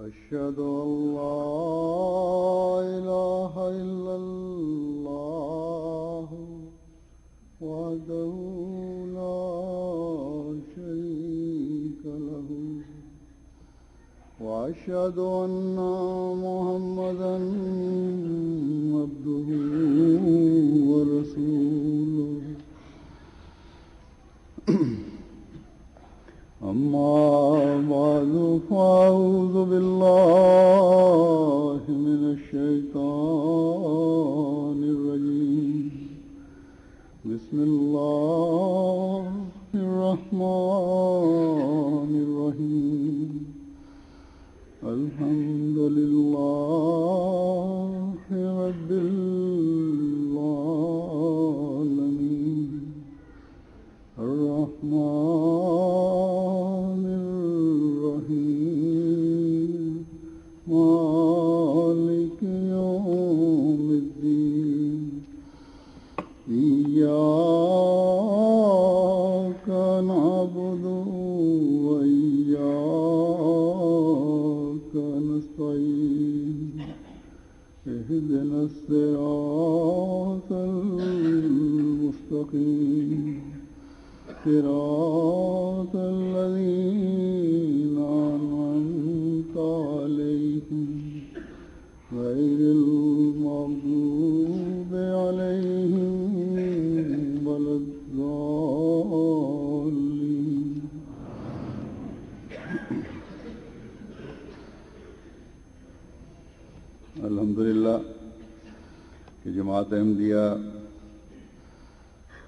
أشهد أن لا إله إلا الله وحده لا شريك له وأشهد أن محمدا عبده ورسوله أما بعد فأعوذ بالله من الشيطان الرجيم بسم الله الرحمن الرحيم الحمد لله رب العالمين الرحمن الرحيم مالك يوم الدين إياك نعبد وإياك نستعين اهدنا الصراط المستقيم صراط الذين أنعمت عليهم غير المغضوب عليهم ولا الضالين الحمدللہ کہ جماعت احمدیہ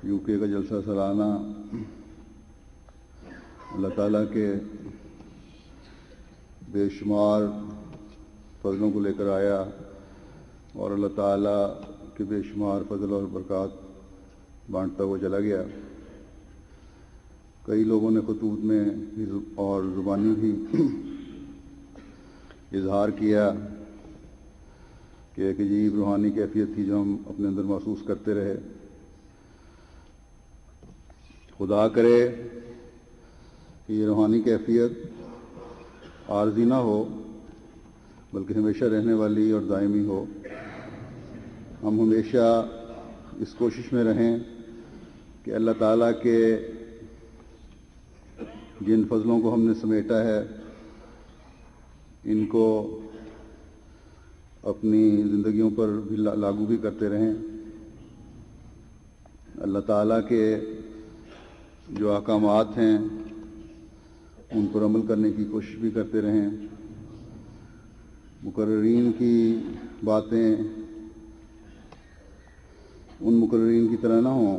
یو کے کا جلسہ سالانہ اللہ تعالیٰ کے بے شمار فضلوں کو لے کر آیا اور اللہ تعالیٰ کے بے شمار فضل اور برکات بانٹتا ہوا چلا گیا. کئی لوگوں نے خطوط میں اور زبانی بھی اظہار کیا کہ ایک عجیب روحانی کیفیت تھی جو ہم اپنے اندر محسوس کرتے رہے. خدا کرے کہ یہ روحانی کیفیت عارضی نہ ہو بلکہ ہمیشہ رہنے والی اور دائمی ہو. ہم ہمیشہ اس کوشش میں رہیں کہ اللہ تعالیٰ کے جن فضلوں کو ہم نے سمیٹا ہے ان کو اپنی زندگیوں پر بھی لاگو بھی کرتے رہیں. اللہ تعالیٰ کے جو احکامات ہیں ان پر عمل کرنے کی کوشش بھی کرتے رہیں. مقررین کی باتیں ان مقررین کی طرح نہ ہوں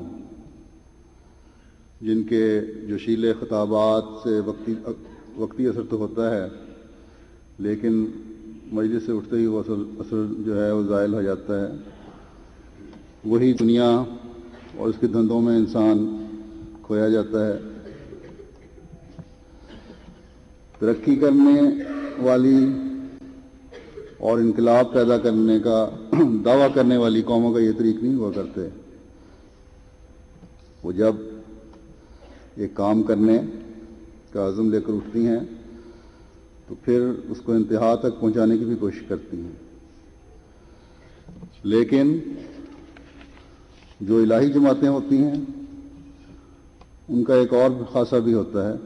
جن کے جوشیلے خطابات سے وقتی اثر تو ہوتا ہے لیکن مجلس سے اٹھتے ہی وہ اثر جو ہے وہ زائل ہو جاتا ہے. وہی دنیا اور اس کے دھندوں میں انسان کھویا جاتا ہے. ترقی کرنے والی اور انقلاب پیدا کرنے کا دعویٰ کرنے والی قوموں کا یہ طریق نہیں ہوا کرتے. وہ جب ایک کام کرنے کا عزم لے کر اٹھتی ہیں تو پھر اس کو انتہا تک پہنچانے کی بھی کوشش کرتی ہیں. لیکن جو الہی جماعتیں ہوتی ہیں ان کا ایک اور خاصہ بھی ہوتا ہے.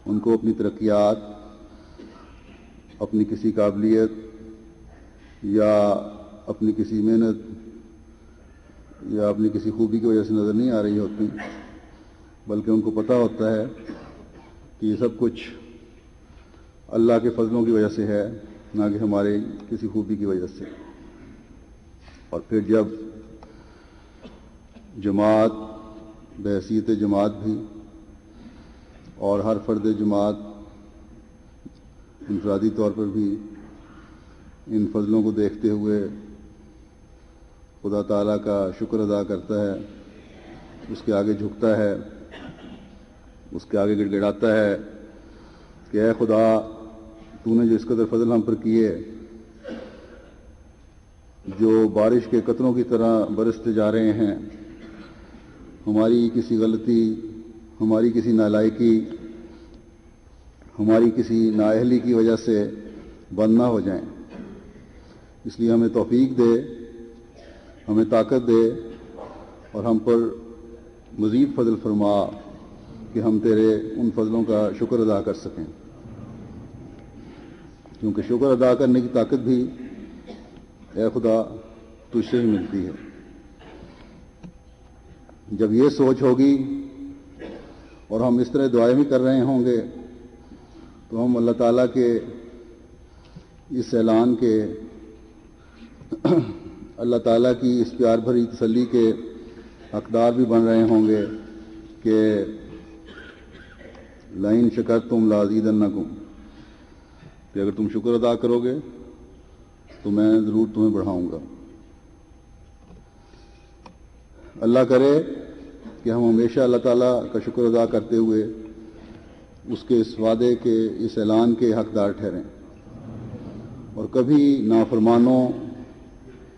ان کو اپنی ترقیات اپنی کسی قابلیت یا اپنی کسی محنت یا اپنی کسی خوبی کی وجہ سے نظر نہیں آ رہی ہوتی بلکہ ان کو پتہ ہوتا ہے کہ یہ سب کچھ اللہ کے فضلوں کی وجہ سے ہے نہ کہ ہمارے کسی خوبی کی وجہ سے. اور پھر جب جماعت بحیثیت جماعت بھی اور ہر فرد جماعت انفرادی طور پر بھی ان فضلوں کو دیکھتے ہوئے خدا تعالیٰ کا شکر ادا کرتا ہے، اس کے آگے جھکتا ہے، اس کے آگے گڑ گڑاتا ہے کہ اے خدا تو نے جو اس قدر فضل ہم پر کیے، جو بارش کے قطروں کی طرح برستے جا رہے ہیں، ہماری کسی غلطی، ہماری کسی نالائکی، ہماری کسی نااہلی کی وجہ سے بند نہ ہو جائیں. اس لیے ہمیں توفیق دے، ہمیں طاقت دے اور ہم پر مزید فضل فرما کہ ہم تیرے ان فضلوں کا شکر ادا کر سکیں، کیونکہ شکر ادا کرنے کی طاقت بھی اے خدا تجھ سے ہی ملتی ہے. جب یہ سوچ ہوگی اور ہم اس طرح دعائیں بھی کر رہے ہوں گے تو ہم اللہ تعالیٰ کے اس اعلان کے اللہ تعالیٰ کی اس پیار بھری تسلی کے حقدار بھی بن رہے ہوں گے کہ لئن شکرتم لازیدنکم، کہ اگر تم شکر ادا کرو گے تو میں ضرور تمہیں بڑھاؤں گا. اللہ کرے کہ ہم ہمیشہ اللہ تعالیٰ کا شکر ادا کرتے ہوئے اس کے اس وعدے کے، اس اعلان کے حقدار ٹھہریں اور کبھی نافرمانوں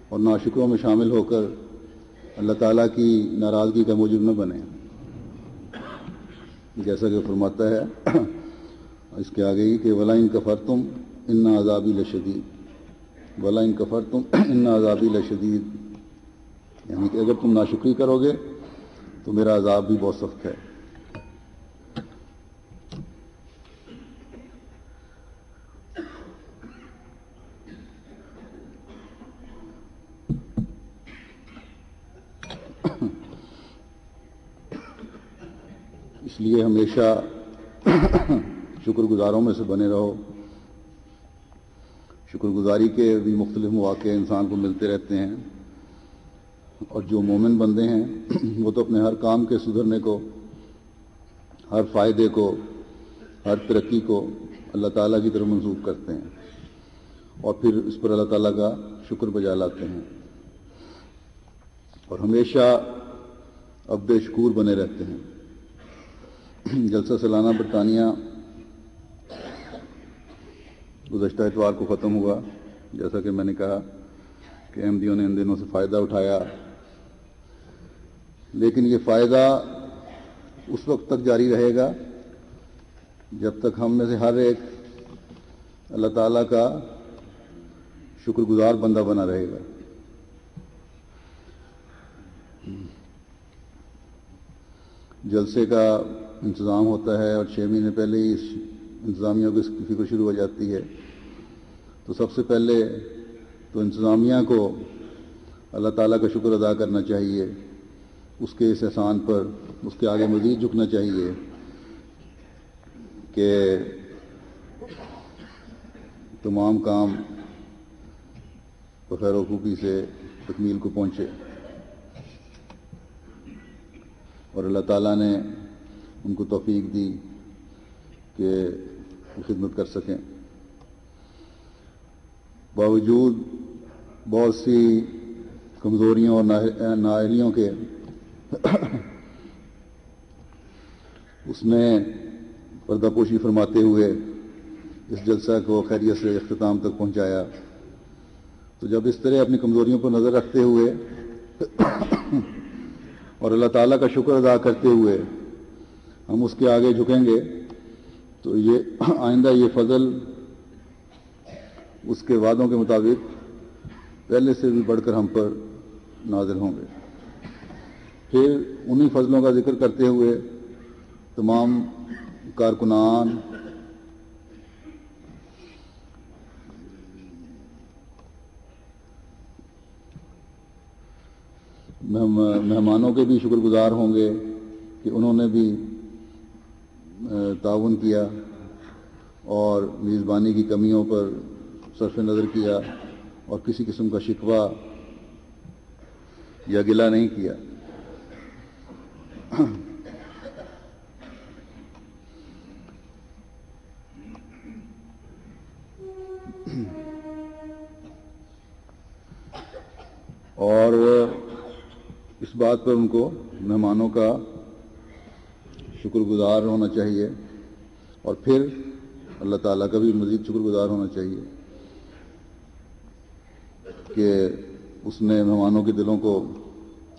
اور ناشکروں میں شامل ہو کر اللہ تعالیٰ کی ناراضگی کا موجب نہ بنیں. جیسا کہ فرماتا ہے اس کے آگے ہی کہ وَلَئِن كَفَرْتُمْ إِنَّ عَذَابِي لَشَدِيدٌ، وَلَئِن كَفَرْتُمْ إِنَّ عَذَابِي لَشَدِيدٌ، یعنی کہ اگر تم ناشکری کرو گے تو میرا عذاب بھی بہت سخت ہے. اس لیے ہمیشہ شکر گزاروں میں سے بنے رہو. شکر گزاری کے بھی مختلف مواقع انسان کو ملتے رہتے ہیں، اور جو مومن بندے ہیں وہ تو اپنے ہر کام کے سدھرنے کو، ہر فائدے کو، ہر ترقی کو اللہ تعالیٰ کی طرف منسوخ کرتے ہیں اور پھر اس پر اللہ تعالیٰ کا شکر بجا لاتے ہیں اور ہمیشہ عبد شکور بنے رہتے ہیں. جلسہ سالانہ برطانیہ گزشتہ اتوار کو ختم ہوا. جیسا کہ میں نے کہا کہ احمدیوں نے ان دنوں سے فائدہ اٹھایا، لیکن یہ فائدہ اس وقت تک جاری رہے گا جب تک ہم میں سے ہر ایک اللہ تعالیٰ کا شکر گزار بندہ بنا رہے گا. جلسے کا انتظام ہوتا ہے اور 6 مہینے پہلے ہی اس انتظامیہ کو اس کی فکر شروع ہو جاتی ہے. تو سب سے پہلے تو انتظامیہ کو اللہ تعالیٰ کا شکر ادا کرنا چاہیے، اس کے اس احسان پر اس کے آگے مزید جھکنا چاہیے کہ تمام کام بخیر و خوبی سے تکمیل کو پہنچے، اور اللہ تعالیٰ نے ان کو توفیق دی کہ خدمت کر سکیں. باوجود بہت سی کمزوریوں اور نااہلیوں کے اس نے پردہ پوشی فرماتے ہوئے اس جلسہ کو خیریت سے اختتام تک پہنچایا. تو جب اس طرح اپنی کمزوریوں پر نظر رکھتے ہوئے اور اللہ تعالیٰ کا شکر ادا کرتے ہوئے ہم اس کے آگے جھکیں گے تو یہ آئندہ یہ فضل اس کے وعدوں کے مطابق پہلے سے بھی بڑھ کر ہم پر نازل ہوں گے. پھر انہی فضلوں کا ذکر کرتے ہوئے تمام کارکنان، مہمانوں کے بھی شکر گزار ہوں گے کہ انہوں نے بھی تعاون کیا اور میزبانی کی کمیوں پر صرف نظر کیا اور کسی قسم کا شکوہ یا گلہ نہیں کیا. اور اس بات پر ان کو مہمانوں کا شکر گزار ہونا چاہیے اور پھر اللہ تعالیٰ کا بھی مزید شکر گزار ہونا چاہیے کہ اس نے مہمانوں کے دلوں کو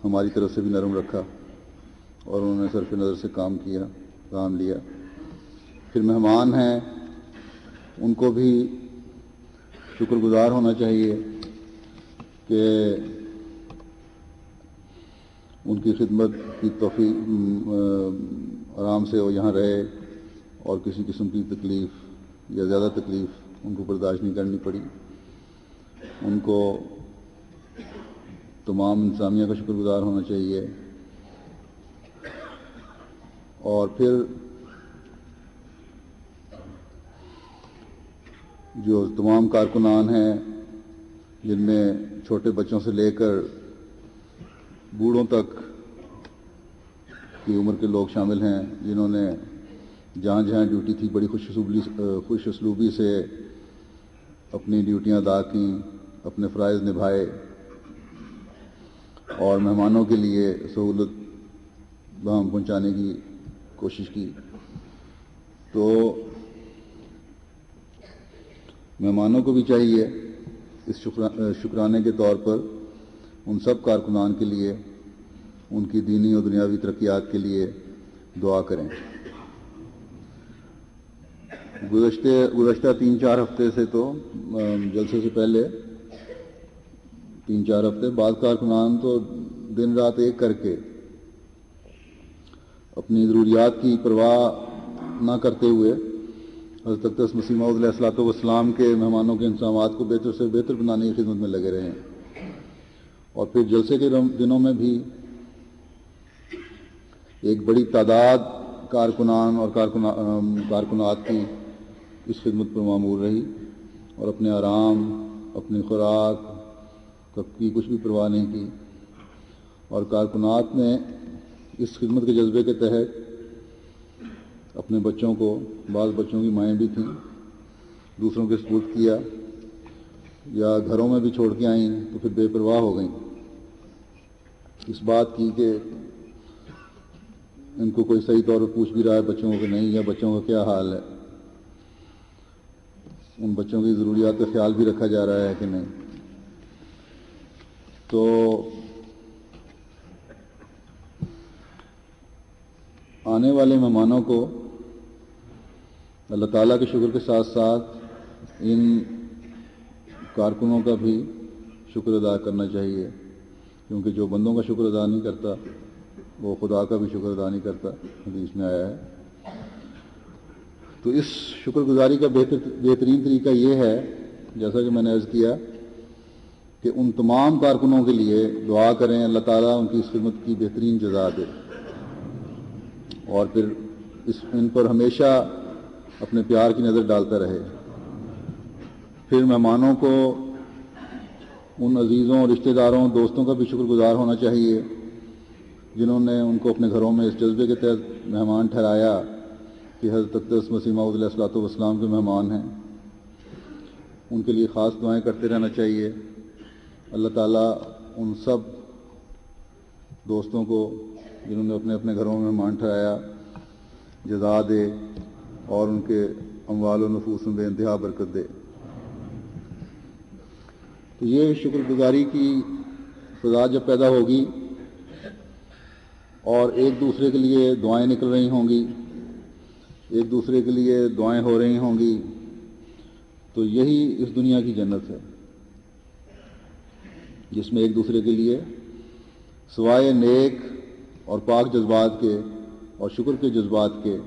ہماری طرف سے بھی نرم رکھا اور انہوں نے صرف نظر سے کام لیا. پھر مہمان ہیں ان کو بھی شکر گزار ہونا چاہیے کہ ان کی خدمت کی توفیق آرام سے وہ یہاں رہے اور کسی قسم کی تکلیف یا زیادہ تکلیف ان کو برداشت نہیں کرنی پڑی. ان کو تمام انتظامیہ کا شکر گزار ہونا چاہیے. اور پھر جو تمام کارکنان ہیں جن میں چھوٹے بچوں سے لے کر بوڑھوں تک کی عمر کے لوگ شامل ہیں، جنہوں نے جہاں جہاں ڈیوٹی تھی بڑی خوش اسلوبی سے اپنی ڈیوٹیاں ادا کیں، اپنے فرائض نبھائے اور مہمانوں کے لیے سہولت بہم پہنچانے کی کوشش کی. تو مہمانوں کو بھی چاہیے اس شکرانے کے طور پر ان سب کارکنان کے لیے ان کی دینی اور دنیاوی ترقیات کے لیے دعا کریں. گزشتہ 3-4 ہفتے سے تو جلسے سے پہلے 3-4 ہفتے بعض کارکنان تو دن رات ایک کر کے اپنی ضروریات کی پرواہ نہ کرتے ہوئے حضرت اقدس مسیح موعود علیہ الصلوۃ والسلام کے مہمانوں کے انتظامات کو بہتر سے بہتر بنانے کی خدمت میں لگے رہے ہیں. اور پھر جلسے کے دنوں میں بھی ایک بڑی تعداد کارکنان اور کارکنات کی اس خدمت پر معمور رہی اور اپنے آرام، اپنی خوراک کی کچھ بھی پرواہ نہیں کی. اور کارکنات نے اس خدمت کے جذبے کے تحت اپنے بچوں کو، بعض بچوں کی مائیں بھی تھیں، دوسروں کے سپرد کیا یا گھروں میں بھی چھوڑ کے آئیں تو پھر بے پرواہ ہو گئیں اس بات کی کہ ان کو کوئی صحیح طور پر پوچھ بھی رہا ہے بچوں کو کہ نہیں، یا بچوں کا کیا حال ہے، ان بچوں کی ضروریات کا خیال بھی رکھا جا رہا ہے کہ نہیں. تو آنے والے مہمانوں کو اللہ تعالیٰ کے شکر کے ساتھ ساتھ ان کارکنوں کا بھی شکر ادا کرنا چاہیے، کیونکہ جو بندوں کا شکر ادا نہیں کرتا وہ خدا کا بھی شکر ادا نہیں کرتا، حدیث میں آیا ہے. تو اس شکر گزاری کا بہترین طریقہ یہ ہے، جیسا کہ میں نے عرض کیا، کہ ان تمام کارکنوں کے لیے دعا کریں اللہ تعالیٰ ان کی اس خدمت کی بہترین جزا دے، اور پھر ان پر ہمیشہ اپنے پیار کی نظر ڈالتا رہے. پھر مہمانوں کو ان عزیزوں، رشتہ داروں، دوستوں کا بھی شکر گزار ہونا چاہیے جنہوں نے ان کو اپنے گھروں میں اس جذبے کے تحت مہمان ٹھہرایا کہ حضرت اقدس مسیح موعود علیہ الصلوۃ والسلام کے مہمان ہیں. ان کے لیے خاص دعائیں کرتے رہنا چاہیے. اللہ تعالیٰ ان سب دوستوں کو جنہوں نے اپنے اپنے گھروں میں مہمان ٹھہرایا جزا دے اور ان کے اموال و نفوس میں بے انتہا برکت دے. تو یہ شکر گزاری کی فضا جب پیدا ہوگی اور ایک دوسرے کے لیے دعائیں نکل رہی ہوں گی، ایک دوسرے کے لیے دعائیں ہو رہی ہوں گی، تو یہی اس دنیا کی جنت ہے جس میں ایک دوسرے کے لیے سوائے نیک اور پاک جذبات کے اور شکر کے جذبات کے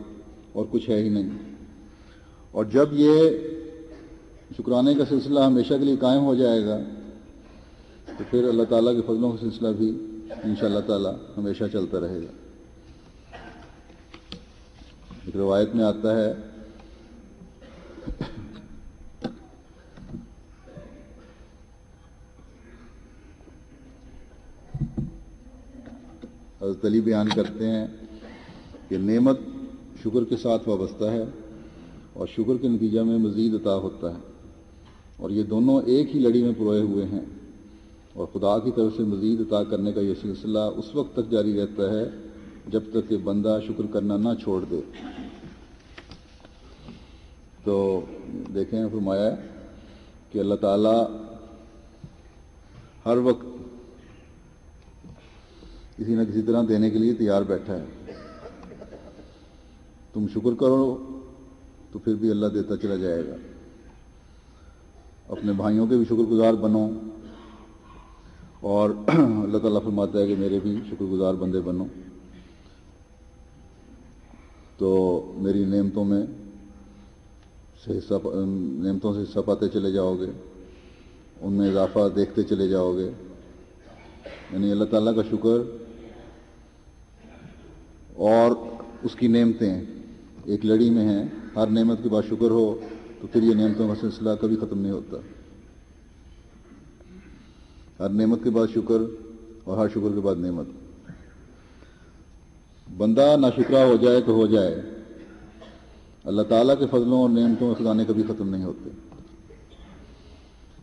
اور کچھ ہے ہی نہیں. اور جب یہ شکرانے کا سلسلہ ہمیشہ کے لیے قائم ہو جائے گا تو پھر اللہ تعالیٰ کے فضلوں کا سلسلہ بھی انشاءاللہ تعالیٰ ہمیشہ چلتا رہے گا. ایک روایت میں آتا ہے حضرت علی بیان کرتے ہیں کہ نعمت شکر کے ساتھ وابستہ ہے اور شکر کے نتیجہ میں مزید عطا ہوتا ہے، اور یہ دونوں ایک ہی لڑی میں پروئے ہوئے ہیں، اور خدا کی طرف سے مزید عطا کرنے کا یہ سلسلہ اس وقت تک جاری رہتا ہے جب تک کہ بندہ شکر کرنا نہ چھوڑ دے. تو دیکھیں فرمایا کہ اللہ تعالیٰ ہر وقت کسی نہ کسی طرح دینے کے لیے تیار بیٹھا ہے. تم شکر کرو تو پھر بھی اللہ دیتا چلا جائے گا. اپنے بھائیوں کے بھی شکر گزار بنو, اور اللہ تعالیٰ فرماتا ہے کہ میرے بھی شکر گزار بندے بنو, تو میری نعمتوں سے حصہ پاتے چلے جاؤ گے, ان میں اضافہ دیکھتے چلے جاؤ گے. یعنی اللہ تعالیٰ کا شکر اور اس کی نعمتیں ایک لڑی میں ہیں. ہر نعمت کے بعد شکر ہو تو پھر یہ نعمتوں کا سلسلہ کبھی ختم نہیں ہوتا. ہر نعمت کے بعد شکر اور ہر شکر کے بعد نعمت. بندہ ناشکرا ہو جائے تو ہو جائے, اللہ تعالیٰ کے فضلوں اور نعمتوں کے خزانے کبھی ختم نہیں ہوتے.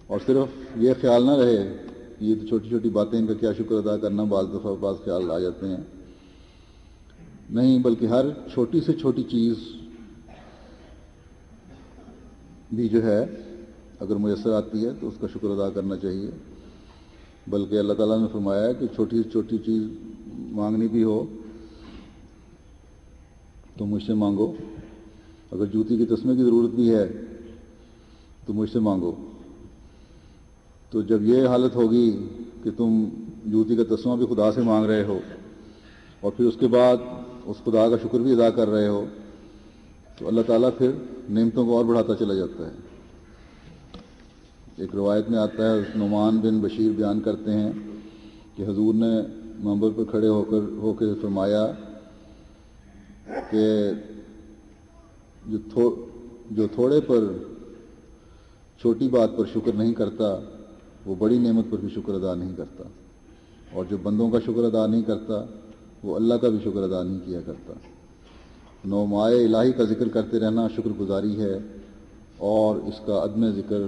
اور صرف یہ خیال نہ رہے کہ یہ تو چھوٹی چھوٹی باتیں, ان کا کیا شکر ادا کرنا, بعض دفعہ بعض خیال آ جاتے ہیں. نہیں, بلکہ ہر چھوٹی سے چھوٹی چیز بھی جو ہے اگر میسر آتی ہے تو اس کا شکر ادا کرنا چاہیے. بلکہ اللہ تعالیٰ نے فرمایا ہے کہ چھوٹی سے چھوٹی چیز مانگنی بھی ہو تو مجھ سے مانگو. اگر جوتی کے تسمے کی ضرورت بھی ہے تو مجھ سے مانگو. تو جب یہ حالت ہوگی کہ تم جوتی کا تسمہ بھی خدا سے مانگ رہے ہو اور پھر اس کے بعد اس خدا کا شکر بھی ادا کر رہے ہو, تو اللہ تعالیٰ پھر نعمتوں کو اور بڑھاتا چلا جاتا ہے. ایک روایت میں آتا ہے, نعمان بن بشیر بیان کرتے ہیں کہ حضور نے منبر پر کھڑے ہو کے فرمایا کہ جو تھوڑے پر چھوٹی بات پر شکر نہیں کرتا وہ بڑی نعمت پر بھی شکر ادا نہیں کرتا, اور جو بندوں کا شکر ادا نہیں کرتا وہ اللہ کا بھی شکر ادا نہیں کیا کرتا. نومائے الہی کا ذکر کرتے رہنا شکر گزاری ہے, اور اس کا عدم ذکر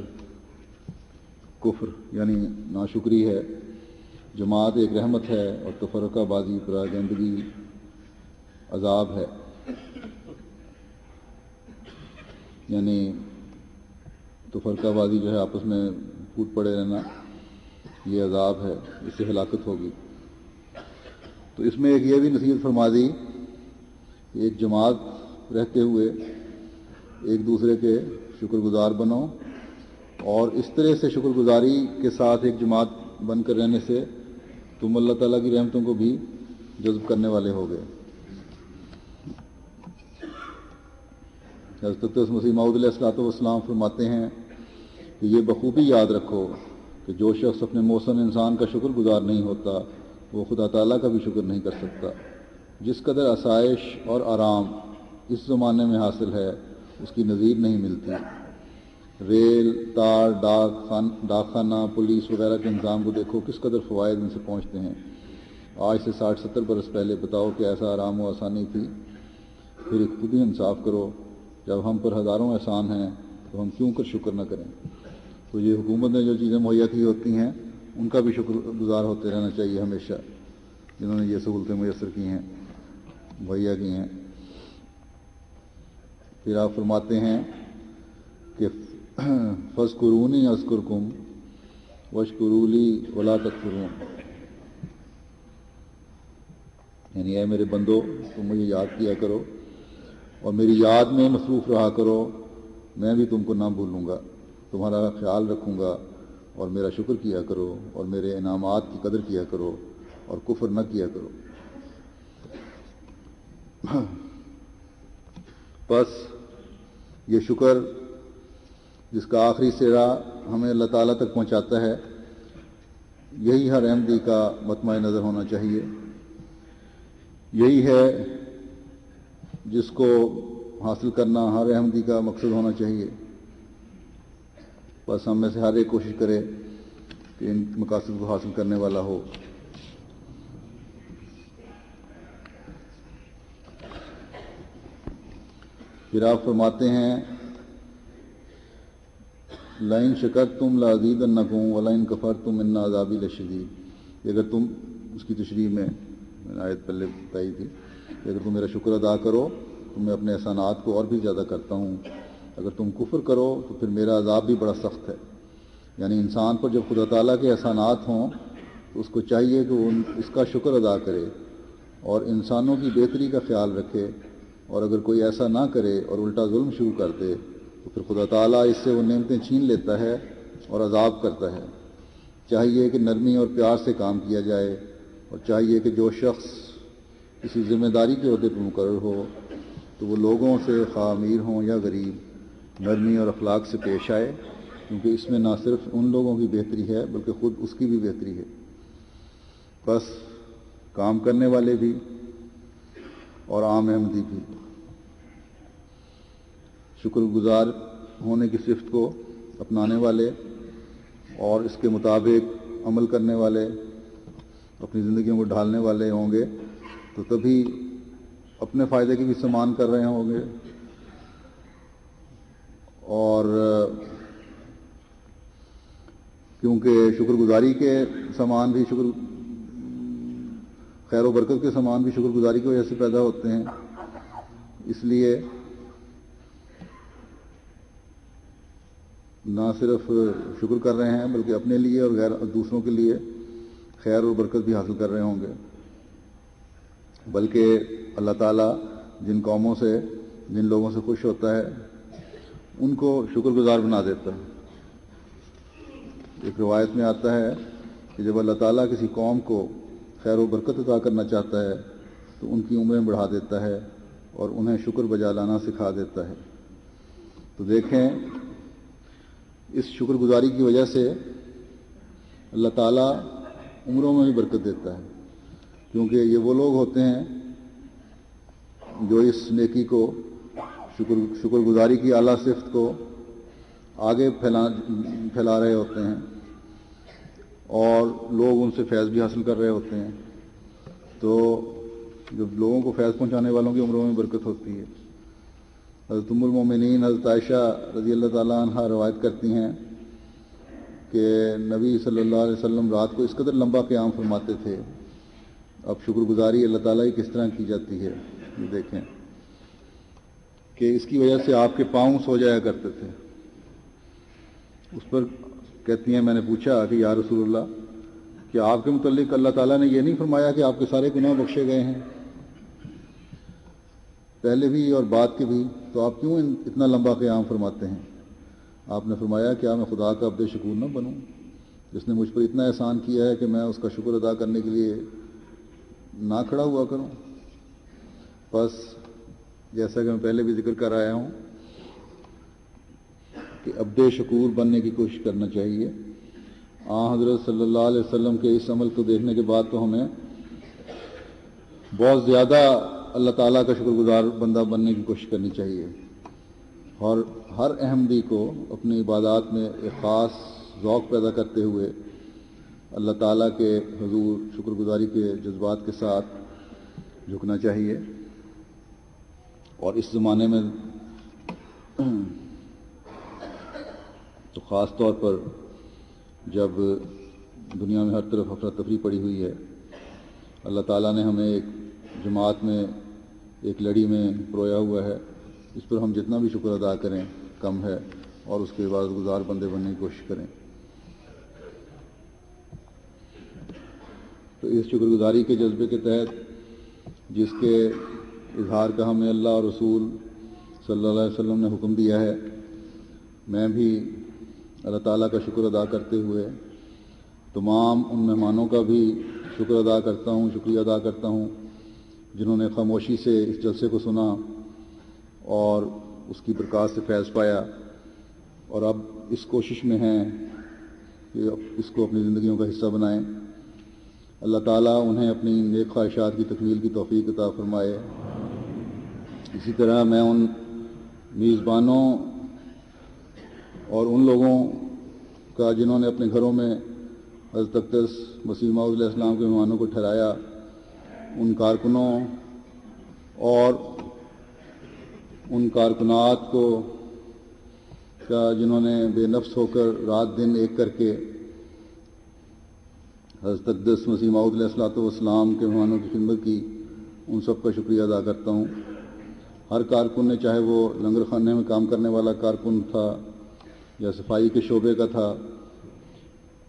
کفر یعنی ناشکری ہے. جماعت ایک رحمت ہے اور تفرقہ بازی پراگندگی عذاب ہے. یعنی تفرقہ بازی جو ہے آپس میں پھوٹ پڑے رہنا, یہ عذاب ہے, اس سے ہلاکت ہوگی. تو اس میں ایک یہ بھی نصیحت فرما دی کہ ایک جماعت رہتے ہوئے ایک دوسرے کے شکر گزار بنو, اور اس طرح سے شکر گزاری کے ساتھ ایک جماعت بن کر رہنے سے تم اللہ تعالیٰ کی رحمتوں کو بھی جذب کرنے والے ہو گئے. حضرت مسیح موعود علیہ الصلوۃ والسلام فرماتے ہیں کہ یہ بخوبی یاد رکھو کہ جو شخص اپنے محسن انسان کا شکر گزار نہیں ہوتا وہ خدا تعالیٰ کا بھی شکر نہیں کر سکتا. جس قدر آسائش اور آرام اس زمانے میں حاصل ہے اس کی نظیر نہیں ملتی. ریل, تار, ڈاک خانہ, پولیس وغیرہ کے نظام کو دیکھو, کس قدر فوائد ان سے پہنچتے ہیں. آج سے 60-70 برس پہلے بتاؤ کہ ایسا آرام و آسانی تھی. پھر خود ہی انصاف کرو, جب ہم پر ہزاروں احسان ہیں تو ہم کیوں کر شکر نہ کریں. تو یہ حکومت نے جو چیزیں مہیا کی ہوتی ہیں ان کا بھی شکر گزار ہوتے رہنا چاہیے ہمیشہ, جنہوں نے یہ سہولتیں میسر کی ہیں, مہیا کی ہیں. پھر آپ فرماتے ہیں کہ فاذکرونی اذکرکم واشکروا لی ولا تکفرون. یعنی اے میرے بندو تم مجھے یاد کیا کرو اور میری یاد میں مصروف رہا کرو, میں بھی تم کو نہ بھولوں گا, تمہارا خیال رکھوں گا, اور میرا شکر کیا کرو اور میرے انعامات کی قدر کیا کرو اور کفر نہ کیا کرو. بس یہ شکر جس کا آخری سرا ہمیں اللہ تعالیٰ تک پہنچاتا ہے, یہی ہر احمدی کا مطمع نظر ہونا چاہیے. یہی ہے جس کو حاصل کرنا ہر احمدی کا مقصد ہونا چاہیے. بس ہم میں سے ہر ایک کوشش کرے کہ ان مقاصد کو حاصل کرنے والا ہو. پھر آپ فرماتے ہیں لئن شکرتم لازیدنکم ولئن کفرتم ان عذابی لشدید. اگر تم, اس کی تشریح میں آیت پہلے بتائی تھی, کہ اگر تم میرا شکر ادا کرو تو میں اپنے احسانات کو اور بھی زیادہ کرتا ہوں, اگر تم کفر کرو تو پھر میرا عذاب بھی بڑا سخت ہے. یعنی انسان پر جب خدا تعالیٰ کے احسانات ہوں تو اس کو چاہیے کہ وہ اس کا شکر ادا کرے اور انسانوں کی بہتری کا خیال رکھے اور اگر کوئی ایسا نہ کرے اور الٹا ظلم شروع کر دے تو پھر خدا تعالیٰ اس سے وہ نعمتیں چھین لیتا ہے اور عذاب کرتا ہے۔ چاہیے کہ نرمی اور پیار سے کام کیا جائے، اور چاہیے کہ جو شخص کسی ذمہ داری کے عہدے پر مقرر ہو تو وہ لوگوں سے خواہ امیر ہوں یا غریب نرمی اور اخلاق سے پیش آئے، کیونکہ اس میں نہ صرف ان لوگوں کی بہتری ہے بلکہ خود اس کی بھی بہتری ہے۔ بس کام کرنے والے بھی اور عام احمدی بھی شکر گزار ہونے کی صفت کو اپنانے والے اور اس کے مطابق عمل کرنے والے، اپنی زندگیوں کو ڈھالنے والے ہوں گے تو تبھی اپنے فائدے کی بھی سامان کر رہے ہوں گے، اور کیونکہ شکر گزاری کے سامان بھی خیر و برکت کے سامان بھی شکر گزاری کی وجہ سے پیدا ہوتے ہیں، اس لیے نہ صرف شکر کر رہے ہیں بلکہ اپنے لیے اور دوسروں کے لیے خیر اور برکت بھی حاصل کر رہے ہوں گے، بلکہ اللہ تعالیٰ جن قوموں سے جن لوگوں سے خوش ہوتا ہے ان کو شکر گزار بنا دیتا ہے۔ ایک روایت میں آتا ہے کہ جب اللہ تعالیٰ کسی قوم کو خیر و برکت عطا کرنا چاہتا ہے تو ان کی عمریں بڑھا دیتا ہے اور انہیں شکر بجا لانا سکھا دیتا ہے۔ تو دیکھیں، اس شکر گزاری کی وجہ سے اللہ تعالیٰ عمروں میں بھی برکت دیتا ہے، کیونکہ یہ وہ لوگ ہوتے ہیں جو اس نیکی کو شکر گزاری کی اعلیٰ صفت کو آگے پھیلا رہے ہوتے ہیں اور لوگ ان سے فیض بھی حاصل کر رہے ہوتے ہیں، تو جب لوگوں کو فیض پہنچانے والوں کی عمروں میں برکت ہوتی ہے۔ حضرت ام المومنین حضرت عائشہ رضی اللہ تعالیٰ عنہ روایت کرتی ہیں کہ نبی صلی اللہ علیہ وسلم رات کو اس قدر لمبا قیام فرماتے تھے، اب شکر گزاری اللہ تعالیٰ کی کس طرح کی جاتی ہے یہ دیکھیں کہ اس کی وجہ سے آپ کے پاؤں سو جایا کرتے تھے۔ اس پر کہتی ہیں میں نے پوچھا کہ یا رسول اللہ، کہ آپ کے متعلق اللہ تعالیٰ نے یہ نہیں فرمایا کہ آپ کے سارے گناہ بخشے گئے ہیں پہلے بھی اور بعد کے بھی، تو آپ کیوں اتنا لمبا قیام فرماتے ہیں؟ آپ نے فرمایا کیا میں خدا کا عبد شکور نہ بنوں جس نے مجھ پر اتنا احسان کیا ہے کہ میں اس کا شکر ادا کرنے کے لیے نہ کھڑا ہوا کروں؟ بس جیسا کہ میں پہلے بھی ذکر کر آیا ہوں کہ عبد شکور بننے کی کوشش کرنا چاہیے۔ حضرت صلی اللہ علیہ وسلم کے اس عمل کو دیکھنے کے بعد تو ہمیں بہت زیادہ اللہ تعالیٰ کا شکر گزار بندہ بننے کی کوشش کرنی چاہیے، اور ہر احمدی کو اپنی عبادات میں ایک خاص ذوق پیدا کرتے ہوئے اللہ تعالیٰ کے حضور شکر گزاری کے جذبات کے ساتھ جھکنا چاہیے۔ اور اس زمانے میں تو خاص طور پر جب دنیا میں ہر طرف افراتفری پڑی ہوئی ہے، اللہ تعالیٰ نے ہمیں ایک جماعت میں ایک لڑی میں پرویا ہوا ہے، اس پر ہم جتنا بھی شکر ادا کریں کم ہے، اور اس کے عبادت گزار بندے بننے کی کوشش کریں۔ تو اس شکر گزاری کے جذبے کے تحت جس کے اظہار کا ہمیں اللہ اور رسول صلی اللہ علیہ وسلم نے حکم دیا ہے، میں بھی اللہ تعالیٰ کا شکر ادا کرتے ہوئے تمام ان مہمانوں کا بھی شکر ادا کرتا ہوں، شکریہ ادا کرتا ہوں جنہوں نے خاموشی سے اس جلسے کو سنا اور اس کی برکات سے فیض پایا، اور اب اس کوشش میں ہیں کہ اس کو اپنی زندگیوں کا حصہ بنائیں۔ اللہ تعالیٰ انہیں اپنی نیک خواہشات کی تکمیل کی توفیق عطا فرمائے۔ اسی طرح میں ان میزبانوں اور ان لوگوں کا جنہوں نے اپنے گھروں میں حضرت اقدس مسیح موعود علیہ السلام کے مہمانوں کو ٹھہرایا، ان کارکنوں اور ان کارکنات کو جنہوں نے بے نفس ہو کر رات دن ایک کر کے حضرت اقدس مسیح موعود علیہ السلام کے مہمانوں کی خدمت کی، ان سب کا شکریہ ادا کرتا ہوں۔ ہر کارکن نے، چاہے وہ لنگر خانے میں کام کرنے والا کارکن تھا یا صفائی کے شعبے کا تھا،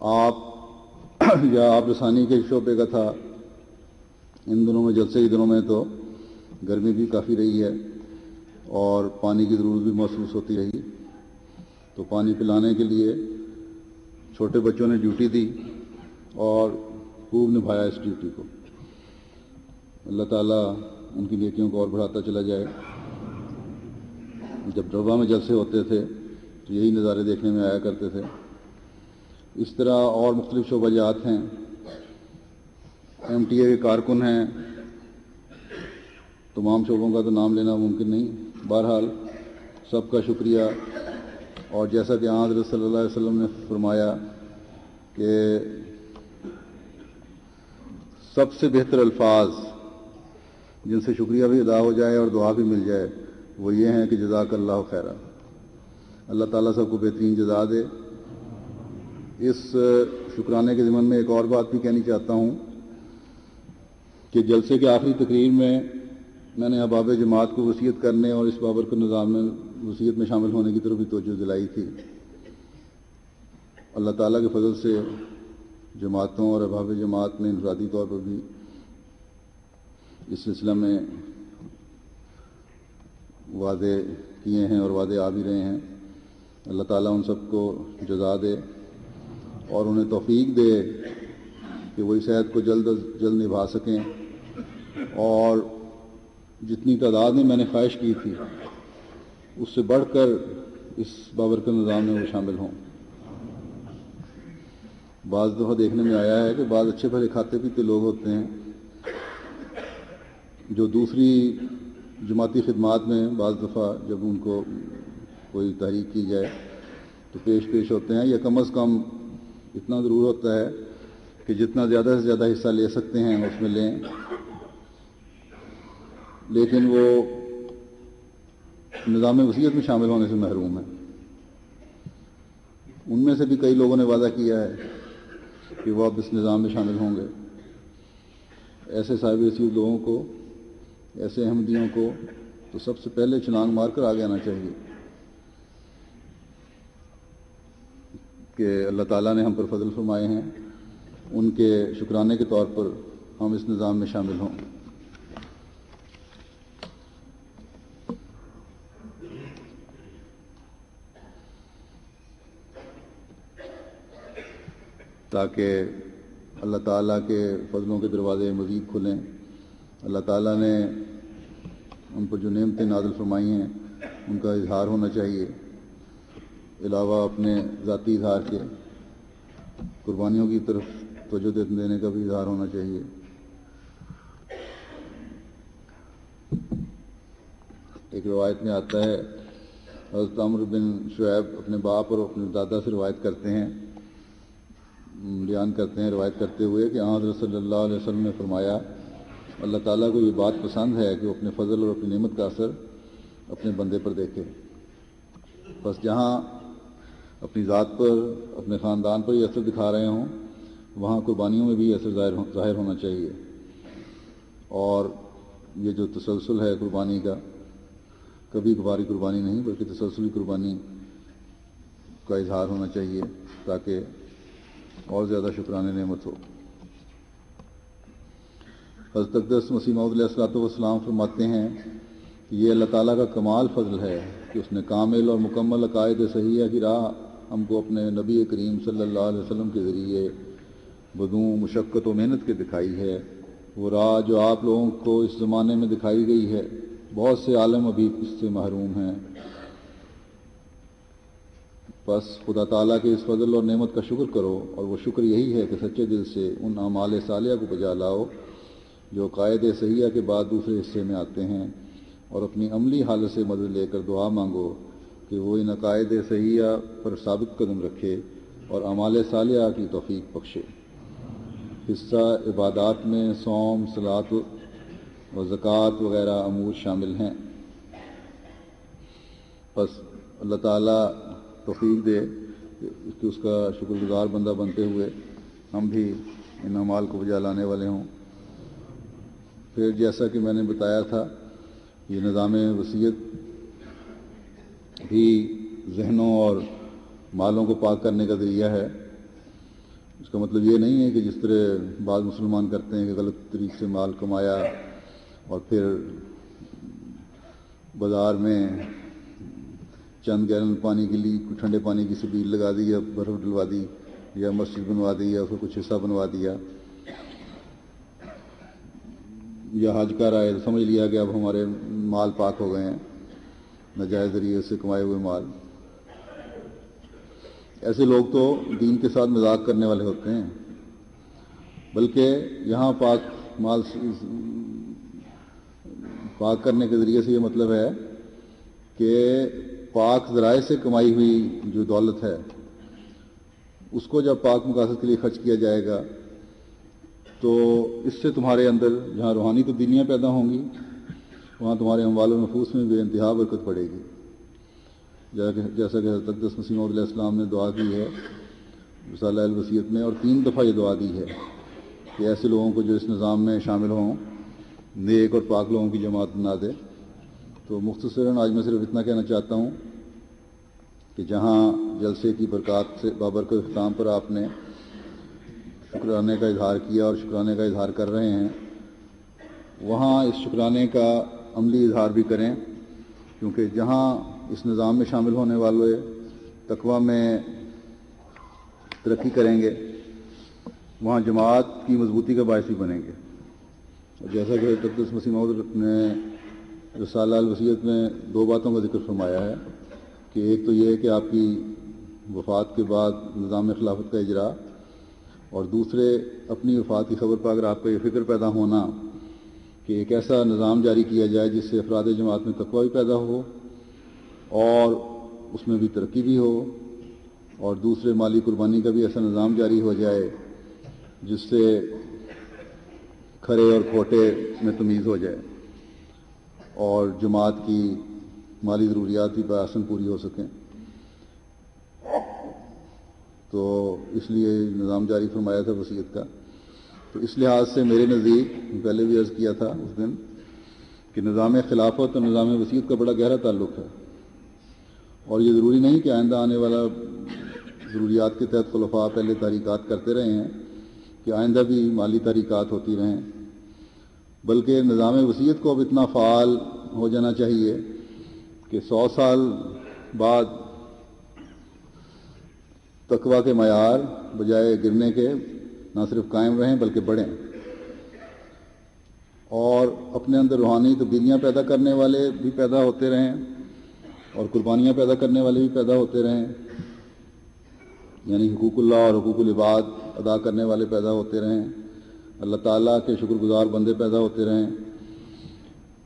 آپ رسانی کے شعبے کا تھا، ان دنوں میں جلسے کے دنوں میں تو گرمی بھی کافی رہی ہے اور پانی کی ضرورت بھی محسوس ہوتی رہی، تو پانی پلانے کے لیے چھوٹے بچوں نے ڈیوٹی دی اور خوب نبھایا اس ڈیوٹی کو۔ اللہ تعالیٰ ان کی نیکیوں کو اور بڑھاتا چلا جائے۔ جب ڈربا میں جلسے ہوتے تھے تو یہی نظارے دیکھنے میں آیا کرتے تھے۔ اس طرح اور مختلف شعبہ جات ہیں، MTA کے کارکن ہیں، تمام شعبوں کا تو نام لینا ممکن نہیں، بہرحال سب کا شکریہ۔ اور جیسا کہ حضرت صلی اللہ علیہ وسلم نے فرمایا کہ سب سے بہتر الفاظ جن سے شکریہ بھی ادا ہو جائے اور دعا بھی مل جائے وہ یہ ہیں کہ جزاک اللہ خیرا۔ اللہ تعالیٰ سب کو بہترین جزا دے۔ اس شکرانے کے ضمن میں ایک اور بات بھی کہنی چاہتا ہوں کہ جلسے کے آخری تقریر میں نے احباب جماعت کو وصیت کرنے اور اس بابرکت نظام میں وصیت میں شامل ہونے کی طرف بھی توجہ دلائی تھی۔ اللہ تعالیٰ کے فضل سے جماعتوں اور احباب جماعت نے انفرادی طور پر بھی اس سلسلہ میں وعدے کیے ہیں اور وعدے آ بھی رہے ہیں۔ اللہ تعالیٰ ان سب کو جزا دے اور انہیں توفیق دے کہ وہ اس عہد کو جلد از جلد نبھا سکیں اور جتنی تعداد میں نے خواہش کی تھی اس سے بڑھ کر اس بابرکت نظام میں وہ شامل ہوں۔ بعض دفعہ دیکھنے میں آیا ہے کہ بعض اچھے بھلے کھاتے پیتے لوگ ہوتے ہیں جو دوسری جماعتی خدمات میں بعض دفعہ جب ان کو کوئی تحریک کی جائے تو پیش ہوتے ہیں، یا کم از کم اتنا ضرور ہوتا ہے کہ جتنا زیادہ سے زیادہ حصہ لے سکتے ہیں اس میں لیں، لیکن وہ نظام وصیت میں شامل ہونے سے محروم ہیں۔ ان میں سے بھی کئی لوگوں نے وعدہ کیا ہے کہ وہ اب اس نظام میں شامل ہوں گے۔ ایسے صاحب وصیت لوگوں کو، ایسے احمدیوں کو تو سب سے پہلے چھلانگ مار کر آگے آنا چاہیے کہ اللہ تعالیٰ نے ہم پر فضل فرمائے ہیں، ان کے شکرانے کے طور پر ہم اس نظام میں شامل ہوں۔ تاکہ اللہ تعالیٰ کے فضلوں کے دروازے مزید کھلیں۔ اللہ تعالیٰ نے ان پر جو نعمتیں نازل فرمائی ہیں ان کا اظہار ہونا چاہیے، علاوہ اپنے ذاتی اظہار کے قربانیوں کی طرف توجہ دینے کا بھی اظہار ہونا چاہیے۔ ایک روایت میں آتا ہے، حضرت عمرو بن شعیب اپنے باپ اور اپنے دادا سے روایت کرتے ہیں، بیان کرتے ہیں روایت کرتے ہوئے کہ حضرت صلی اللہ علیہ وسلم نے فرمایا، اللہ تعالیٰ کو یہ بات پسند ہے کہ وہ اپنے فضل اور اپنی نعمت کا اثر اپنے بندے پر دیکھے۔ بس جہاں اپنی ذات پر، اپنے خاندان پر یہ اثر دکھا رہے ہوں وہاں قربانیوں میں بھی یہ اثر ظاہر ہونا چاہیے، اور یہ جو تسلسل ہے قربانی کا، کبھی کبھاری قربانی نہیں بلکہ تسلسلی قربانی کا اظہار ہونا چاہیے تاکہ اور زیادہ شکرانے نعمت ہو۔ حضرت اقدس مسیح موعود علیہ الصلوۃ والسلام فرماتے ہیں کہ یہ اللہ تعالیٰ کا کمال فضل ہے کہ اس نے کامل اور مکمل عقائد صحیحہ کی راہ ہم کو اپنے نبی کریم صلی اللہ علیہ وسلم کے ذریعے بدون مشقت و محنت کے دکھائی ہے۔ وہ راہ جو آپ لوگوں کو اس زمانے میں دکھائی گئی ہے بہت سے عالم ابھی اس سے محروم ہیں۔ بس خدا تعالیٰ کے اس فضل اور نعمت کا شکر کرو، اور وہ شکر یہی ہے کہ سچے دل سے ان اعمال صالحہ کو بجا لاؤ جو قائد صحیحہ کے بعد دوسرے حصے میں آتے ہیں، اور اپنی عملی حالت سے مدد لے کر دعا مانگو کہ وہ ان عقائد صحیحہ پر ثابت قدم رکھے اور اعمال صالحہ کی توفیق بخشے۔ حصہ عبادات میں صوم، صلاۃ و زکوٰۃ وغیرہ امور شامل ہیں۔ بس اللہ تعالیٰ توفیق دے کہ اس کا شکر گزار بندہ بنتے ہوئے ہم بھی ان اعمال کو بجا لانے والے ہوں۔ پھر جیسا کہ میں نے بتایا تھا، یہ نظام وصیت بھی ذہنوں اور مالوں کو پاک کرنے کا ذریعہ ہے۔ اس کا مطلب یہ نہیں ہے کہ جس طرح بعض مسلمان کرتے ہیں کہ غلط طریقے سے مال کمایا اور پھر بازار میں چند گیلن پانی کے لیے ٹھنڈے پانی کی سبیل لگا دی یا برف ڈلوا دی یا مسجد بنوا دی یا اس کو کچھ حصہ بنوا دیا یا حج کر آئے تو سمجھ لیا کہ اب ہمارے مال پاک ہو گئے ہیں ناجائز ذریعے سے کمائے ہوئے مال. ایسے لوگ تو دین کے ساتھ مذاق کرنے والے ہوتے ہیں. بلکہ یہاں مال پاک کرنے کے ذریعے سے یہ مطلب ہے کہ پاک ذرائع سے کمائی ہوئی جو دولت ہے اس کو جب پاک مقاصد کے لیے خرچ کیا جائے گا تو اس سے تمہارے اندر جہاں روحانی تبدیلیاں پیدا ہوں گی وہاں تمہارے اموال و نفوس میں بے انتہا برکت پڑے گی. جیسا کہ حضرت اقدس مسیح موعود علیہ السلام نے دعا کی ہے رسالہ الوصیت میں اور 3 دفعہ یہ دعا دی ہے کہ ایسے لوگوں کو جو اس نظام میں شامل ہوں نیک اور پاک لوگوں کی جماعت بنا دے. تو مختصراً آج میں صرف اتنا کہنا چاہتا ہوں کہ جہاں جلسے کی برکات سے بابرکت اختتام پر آپ نے شکرانے کا اظہار کیا اور شکرانے کا اظہار کر رہے ہیں وہاں اس شکرانے کا عملی اظہار بھی کریں کیونکہ جہاں اس نظام میں شامل ہونے والے تقویٰ میں ترقی کریں گے وہاں جماعت کی مضبوطی کا باعث بھی بنیں گے. اور جیسا کہ حضرت اقدس مسیح موعود نے رسالہ الوصیت میں 2 باتوں کا ذکر فرمایا ہے کہ ایک تو یہ ہے کہ آپ کی وفات کے بعد نظام خلافت کا اجرا اور دوسرے اپنی وفات کی خبر پا کر آپ کا یہ فکر پیدا ہونا کہ ایک ایسا نظام جاری کیا جائے جس سے افراد جماعت میں تقویٰ بھی پیدا ہو اور اس میں بھی ترقی بھی ہو اور دوسرے مالی قربانی کا بھی ایسا نظام جاری ہو جائے جس سے کھرے اور کھوٹے میں تمیز ہو جائے اور جماعت کی مالی ضروریات بھی بآسان پوری ہو سکیں. تو اس لیے نظام جاری فرمایا تھا وصیت کا. تو اس لحاظ سے میرے نزدیک پہلے بھی عرض کیا تھا اس دن کہ نظام خلافت اور نظام وصیت کا بڑا گہرا تعلق ہے اور یہ ضروری نہیں کہ آئندہ آنے والا ضروریات کے تحت خلفاء پہلے تحریکات کرتے رہے ہیں کہ آئندہ بھی مالی تحریکات ہوتی رہیں بلکہ نظام وصیت کو اب اتنا فعال ہو جانا چاہیے کہ 100 سال بعد تقویٰ کے معیار بجائے گرنے کے نہ صرف قائم رہیں بلکہ بڑھیں اور اپنے اندر روحانی تبدیلیاں پیدا کرنے والے بھی پیدا ہوتے رہیں اور قربانیاں پیدا کرنے والے بھی پیدا ہوتے رہیں یعنی حقوق اللہ اور حقوق العباد ادا کرنے والے پیدا ہوتے رہیں اللہ تعالیٰ کے شکر گزار بندے پیدا ہوتے رہیں.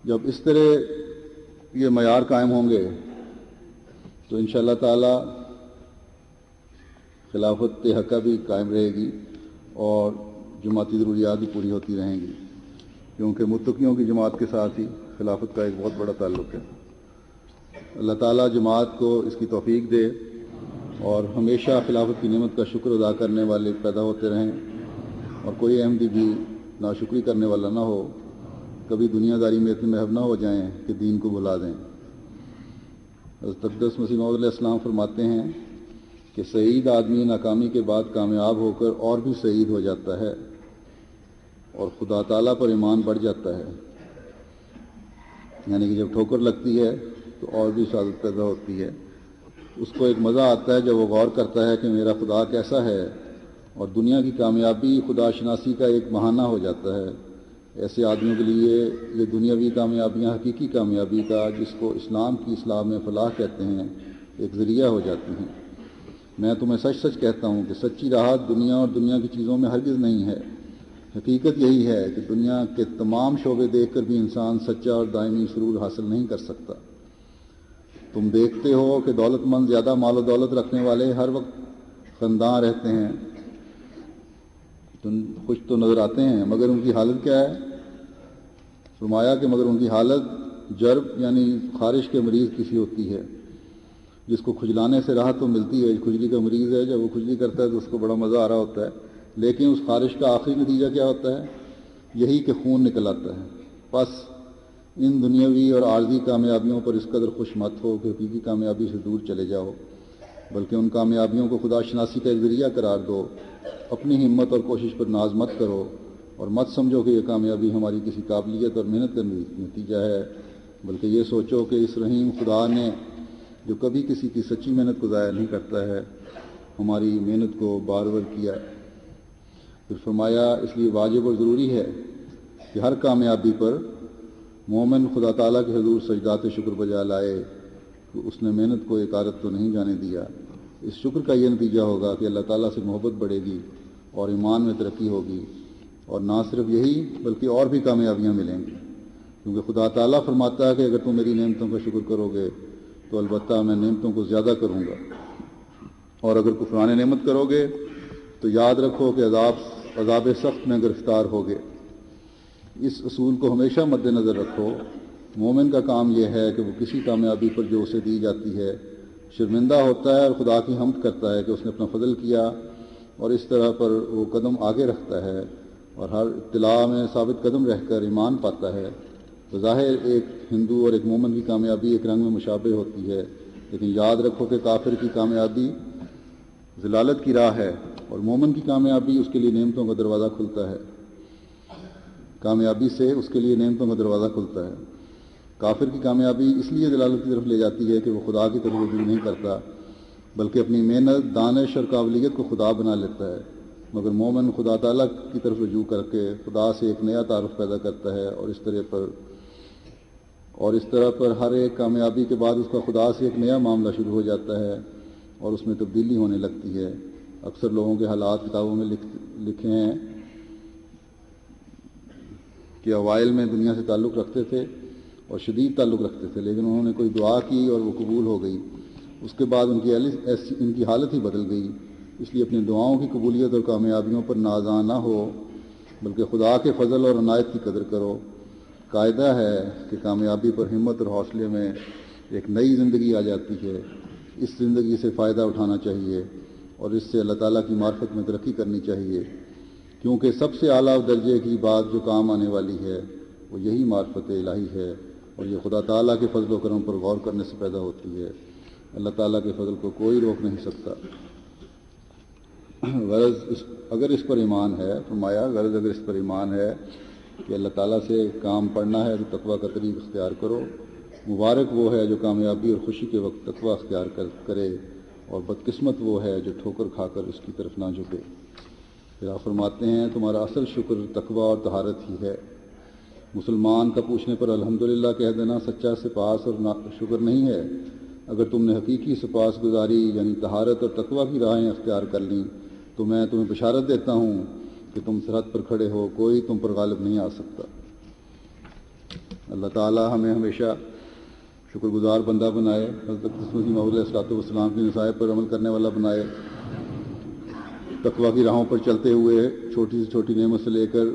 جب اس طرح یہ معیار قائم ہوں گے تو انشاءاللہ تعالیٰ خلافت حقہ بھی قائم رہے گی اور جماعتی ضروریات بھی پوری ہوتی رہیں گی کیونکہ متقیوں کی جماعت کے ساتھ ہی خلافت کا ایک بہت بڑا تعلق ہے. اللہ تعالیٰ جماعت کو اس کی توفیق دے اور ہمیشہ خلافت کی نعمت کا شکر ادا کرنے والے پیدا ہوتے رہیں اور کوئی احمدی بھی ناشکری کرنے والا نہ ہو کبھی دنیا داری میں اتنے محب نہ ہو جائیں کہ دین کو بھلا دیں. حضرت اقدس مسیح موعود علیہ السلام فرماتے ہیں کہ سعید آدمی ناکامی کے بعد کامیاب ہو کر اور بھی سعید ہو جاتا ہے اور خدا تعالیٰ پر ایمان بڑھ جاتا ہے. یعنی کہ جب ٹھوکر لگتی ہے تو اور بھی سعادت پیدا ہوتی ہے. اس کو ایک مزہ آتا ہے جب وہ غور کرتا ہے کہ میرا خدا کیسا ہے اور دنیا کی کامیابی خدا شناسی کا ایک بہانہ ہو جاتا ہے. ایسے آدمیوں کے لیے یہ دنیاوی کامیابیاں حقیقی کامیابی کا جس کو اسلام کی اصلاح میں فلاح کہتے ہیں ایک ذریعہ ہو جاتی ہیں. میں تمہیں سچ سچ کہتا ہوں کہ سچی راحت دنیا اور دنیا کی چیزوں میں ہرگز نہیں ہے. حقیقت یہی ہے کہ دنیا کے تمام شعبے دیکھ کر بھی انسان سچا اور دائمی سرور حاصل نہیں کر سکتا. تم دیکھتے ہو کہ دولت مند زیادہ مال و دولت رکھنے والے ہر وقت خنداں رہتے ہیں خوش تو نظر آتے ہیں مگر ان کی حالت کیا ہے؟ فرمایا کہ مگر ان کی حالت جرب یعنی خارش کے مریض کسی ہوتی ہے جس کو کھجلانے سے راحت تو ملتی ہے. کھجلی کا مریض ہے جب وہ کھجلی کرتا ہے تو اس کو بڑا مزہ آ رہا ہوتا ہے لیکن اس خارش کا آخری نتیجہ کیا ہوتا ہے؟ یہی کہ خون نکل آتا ہے. بس ان دنیاوی اور عارضی کامیابیوں پر اس قدر خوش مت ہو کہ حقیقی کامیابی سے دور چلے جاؤ بلکہ ان کامیابیوں کو خدا شناسی کا ایک ذریعہ قرار دو. اپنی ہمت اور کوشش پر ناز مت کرو اور مت سمجھو کہ یہ کامیابی ہماری کسی قابلیت اور محنت کا نتیجہ ہے بلکہ یہ سوچو کہ اس رحیم خدا نے جو کبھی کسی کی سچی محنت کو ضائع نہیں کرتا ہے ہماری محنت کو بارور کیا۔ پھر فرمایا اس لیے واجب اور ضروری ہے کہ ہر کامیابی پر مومن خدا تعالیٰ کے حضور سجدات شکر بجا لائے کہ اس نے محنت کو اکارت تو نہیں جانے دیا۔ اس شکر کا یہ نتیجہ ہوگا کہ اللہ تعالیٰ سے محبت بڑھے گی اور ایمان میں ترقی ہوگی، اور نہ صرف یہی بلکہ اور بھی کامیابیاں ملیں گی، کیونکہ خدا تعالیٰ فرماتا ہے کہ اگر تم میری نعمتوں کا شکر کرو گے تو البتہ میں نعمتوں کو زیادہ کروں گا، اور اگر کفران نعمت کرو گے تو یاد رکھو کہ عذاب سخت میں گرفتار ہوگے۔ اس اصول کو ہمیشہ مد نظر رکھو۔ مومن کا کام یہ ہے کہ وہ کسی کامیابی پر جو اسے دی جاتی ہے شرمندہ ہوتا ہے اور خدا کی حمد کرتا ہے کہ اس نے اپنا فضل کیا، اور اس طرح پر وہ قدم آگے رکھتا ہے اور ہر ابتلاء میں ثابت قدم رہ کر ایمان پاتا ہے۔ بظاہر ایک ہندو اور ایک مومن کی کامیابی ایک رنگ میں مشابہ ہوتی ہے، لیکن یاد رکھو کہ کافر کی کامیابی ضلالت کی راہ ہے اور مومن کی کامیابی اس کے لیے نعمتوں کا دروازہ کھلتا ہے، کامیابی سے اس کے لیے نعمتوں کا دروازہ کھلتا ہے۔ کافر کی کامیابی اس لیے ضلالت کی طرف لے جاتی ہے کہ وہ خدا کی طرف رجوع نہیں کرتا بلکہ اپنی محنت، دانش اور قابلیت کو خدا بنا لیتا ہے، مگر مومن خدا تعالیٰ کی طرف رجوع کر کے خدا سے ایک نیا تعارف پیدا کرتا ہے، اور اس طرح پر ہر ایک کامیابی کے بعد اس کا خدا سے ایک نیا معاملہ شروع ہو جاتا ہے اور اس میں تبدیلی ہونے لگتی ہے۔ اکثر لوگوں کے حالات کتابوں میں لکھے ہیں کہ اوائل میں دنیا سے تعلق رکھتے تھے اور شدید تعلق رکھتے تھے، لیکن انہوں نے کوئی دعا کی اور وہ قبول ہو گئی، اس کے بعد ان کی حالت ہی بدل گئی۔ اس لیے اپنی دعاؤں کی قبولیت اور کامیابیوں پر نازاں نہ ہو بلکہ خدا کے فضل اور عنایت کی قدر کرو۔ قاعدہ ہے کہ کامیابی پر ہمت اور حوصلے میں ایک نئی زندگی آ جاتی ہے۔ اس زندگی سے فائدہ اٹھانا چاہیے اور اس سے اللہ تعالیٰ کی معرفت میں ترقی کرنی چاہیے، کیونکہ سب سے اعلیٰ درجے کی بات جو کام آنے والی ہے وہ یہی معرفت الہی ہے، اور یہ خدا تعالیٰ کے فضل و کرم پر غور کرنے سے پیدا ہوتی ہے۔ اللہ تعالیٰ کے فضل کو کوئی روک نہیں سکتا۔ غرض اگر اس پر ایمان ہے، فرمایا غرض اگر اس پر ایمان ہے کہ اللہ تعالیٰ سے کام پڑھنا ہے تو تقویٰ کا طریق اختیار کرو۔ مبارک وہ ہے جو کامیابی اور خوشی کے وقت تقویٰ اختیار کرے، اور بدقسمت وہ ہے جو ٹھوکر کھا کر اس کی طرف نہ جھکے۔ پھر آپ فرماتے ہیں تمہارا اصل شکر تقویٰ اور طہارت ہی ہے۔ مسلمان کا پوچھنے پر الحمدللہ کہہ دینا سچا سپاس اور شکر نہیں ہے۔ اگر تم نے حقیقی سپاس گزاری یعنی طہارت اور تقویٰ کی راہیں اختیار کر لیں تو میں تمہیں بشارت دیتا ہوں کہ تم سرحد پر کھڑے ہو، کوئی تم پر غالب نہیں آ سکتا۔ اللہ تعالیٰ ہمیں ہمیشہ شکر گزار بندہ بنائے، حضرت مسیح موعود علیہ السلام کی نصائح پر عمل کرنے والا بنائے، تقویٰ کی راہوں پر چلتے ہوئے چھوٹی سے چھوٹی نعمت سے لے کر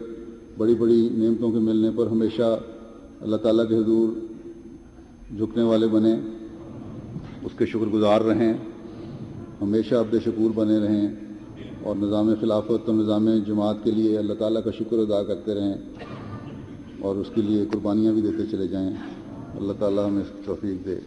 بڑی بڑی نعمتوں کے ملنے پر ہمیشہ اللہ تعالیٰ کے حضور جھکنے والے بنیں، اس کے شکر گزار رہیں، ہمیشہ عبد شکور بنے رہیں، اور نظام خلافت اور نظام جماعت کے لیے اللہ تعالیٰ کا شکر ادا کرتے رہیں اور اس کے لیے قربانیاں بھی دیتے چلے جائیں۔ اللہ تعالیٰ ہمیں اس کی توفیق دے۔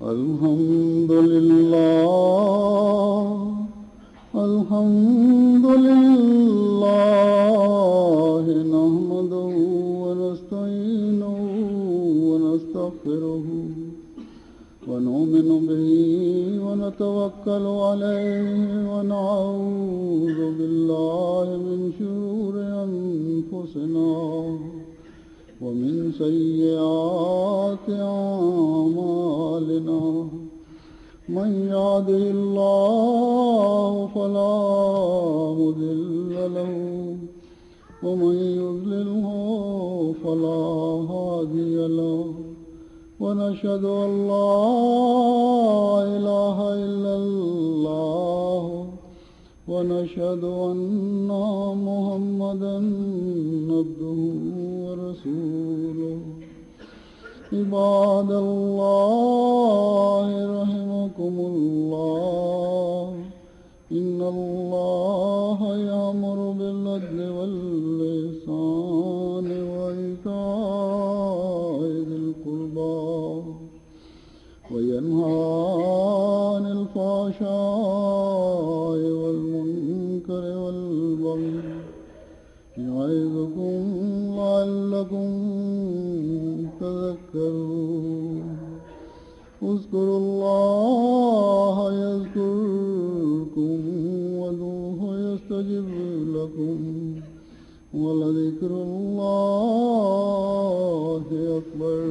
الحمد لله نحمده ونستعينه ونستغفره ونؤمن به ونتوكل عليه ونعوذ بالله من شرور أنفسنا ومن سيئات أعمالنا، من يهده الله فلا مضل له ومن يضلله فلا هادي له، ونشهد أن لا إله إلا الله ونشهد أن محمدا عبده ورسوله۔ عباد الله رحمكم الله، إن الله يأمر بالعدل والإحسان وإيتاء ذي القربى وينهى عن الفحشاء والمنكر والبغي يعظكم لعلكم تذكرون اذكروا الله يذكركم وادعوه يستجب لكم ولذكر الله أكبر